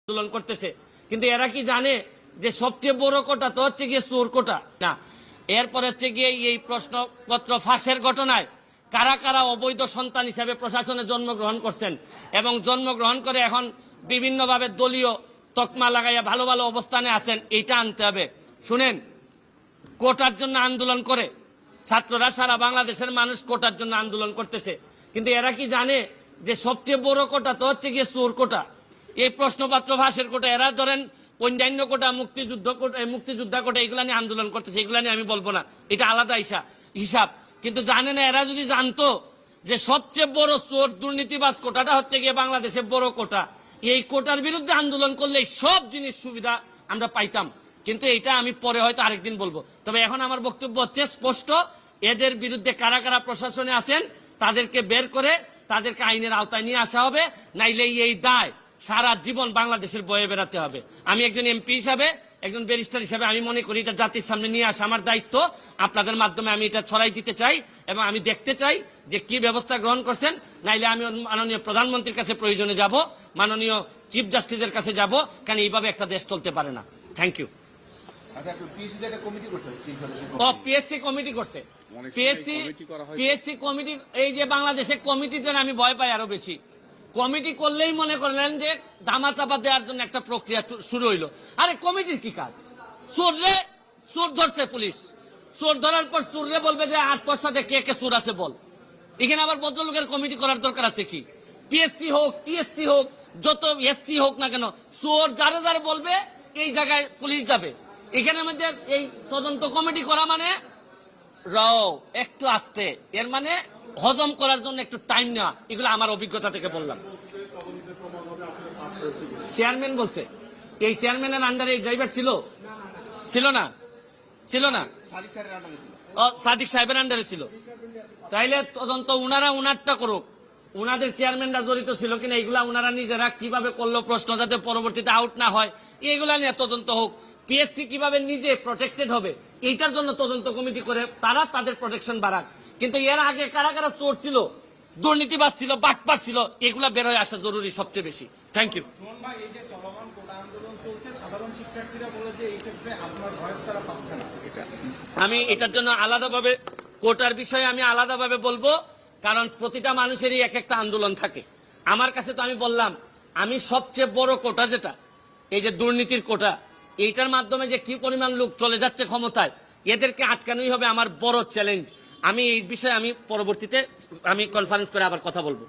আন্দোলন করতেছে, কিন্তু এরা কি জানে যে সবচেয়ে বড় কোটা তো হচ্ছে গিয়ে চোর কোটা না। এরপর হচ্ছে গিয়ে এই প্রশ্নপত্র ফাঁসের ঘটনায় কারা কারা অবৈধ সন্তান হিসেবে প্রশাসনে জন্মগ্রহণ করছেন এবং জন্মগ্রহণ করে এখন বিভিন্নভাবে দলীয় তকমা লাগাইয়া ভালো ভালো অবস্থানে আছেন, এইটা আনতে হবে। শুনেন, কোটার জন্য আন্দোলন করে ছাত্ররা, সারা বাংলাদেশের মানুষ কোটার জন্য আন্দোলন করতেছে, কিন্তু এরা কি জানে যে সবচেয়ে বড় কোটা তো হচ্ছে গিয়ে চোর কোটা, এই প্রশ্নপত্র ফাঁসের কোটা। এরা ধরেন অন্যান্য কোটা, মুক্তিযোদ্ধা কোটা, এগুলা নিয়ে আন্দোলন করতেছে, এগুলা নিয়ে আমি বলবো না, এটা আলাদা হিসাব। কিন্তু জানে না, এরা যদি জানতো যে সবচেয়ে বড় চোর দুর্নীতিবাজ কোটাটা হচ্ছে গিয়ে বাংলাদেশের বড় কোটা, এই কোটার বিরুদ্ধে আন্দোলন করলে সব জিনিস সুবিধা আমরা পাইতাম। কিন্তু এটা আমি পরে হয়তো আরেকদিন বলবো। তবে এখন আমার বক্তব্য হচ্ছে স্পষ্ট, এদের বিরুদ্ধে কারা কারা প্রশাসনে আছেন তাদেরকে বের করে তাদেরকে আইনের আওতায় নিয়ে আসা হবে, নাইলে এই দায় সারা জীবন বাংলাদেশের বয়ে বেড়াতে হবে। আমি একজন এমপি হিসাবে, একজন ব্যারিস্টার হিসাবে আমি মনে করি এটা জাতির সামনে নিয়ে আসা আমার দায়িত্ব। আপনাদের মাধ্যমে আমি এটা ছড়াই দিতে চাই এবং আমি দেখতে চাই যে কি ব্যবস্থা গ্রহণ করছেন। নাইলে আমি মাননীয় প্রধানমন্ত্রীর কাছে প্রয়োজনে যাব, মাননীয় চিফ জাস্টিসের কাছে যাব, কারণ এইভাবে একটা দেশ চলতে পারে না। Thank you. পিএসসি কমিটি করছে, পিএসসি কমিটি, এই যে বাংলাদেশে কমিটিতে আমি ভয় পাই আরো বেশি। কমিটি করলেই মনে করলেন যে ধামাচাপা দেওয়ার জন্য একটা প্রক্রিয়া শুরু হইলো। আরে কমিটির কি কাজ? চোর ধরছে পুলিশ, চোর ধরার পর চোররে বলবে যে আর তোর সাথে কে কে চোর আছে বল। এখানে আবার ভদ্রলোকের কমিটি করার দরকার আছে কি? পিএসসি হোক, টিএসসি হোক, যত এসসি হোক না কেন, চোর যারা যারা বলবে এই জায়গায় পুলিশ যাবে। এখানের মধ্যে এই তদন্ত কমিটি করা মানে একটু আস্তে, এর মানে হজম করার জন্য একটু টাইম নেওয়া। এগুলো আমার অভিজ্ঞতা থেকে বললাম। চেয়ারম্যান বলছে, এই চেয়ারম্যানের আন্ডারে ড্রাইভার ছিল না সাদিক সাহেবের আন্ডারে ছিল। তাইলে তদন্ত উনারটা করুক, উনাদের চেয়ারম্যানরা জড়িত ছিল কিনা এগুলা উনারা নিজেরা কিভাবে করলো, প্রশ্ন যাতে পরবর্তীতে আউট না হয় এগুলা নিয়ে তদন্ত হোক। পিএসসি কিভাবে নিজে প্রটেক্টেড হবে এইটার জন্য তদন্ত কমিটি করে তারা তাদের প্রোটেকশন বাড়াক। কিন্তু এর আগে কারা কারা চোর ছিল, দুর্নীতিবাজ ছিল, বাটপার ছিল, এগুলা বের হয়ে আসা জরুরি সবচেয়ে বেশি। Thank you. আমি এটার জন্য আলাদাভাবে কোটার বিষয়ে আমি আলাদাভাবে বলবো, কারণ প্রতিটা মানুষেরই এক একটা আন্দোলন থাকে। আমার কাছে তো আমি বললাম, আমি সবচেয়ে বড় কোটা যেটা এই যে দুর্নীতির কোটা, এইটার মাধ্যমে যে কি পরিমাণ লোক চলে যাচ্ছে ক্ষমতায়, এদেরকে আটকানোই হবে আমার বড় চ্যালেঞ্জ। আমি এই বিষয়ে আমি পরবর্তীতে আমি কনফারেন্স করে আবার কথা বলবো।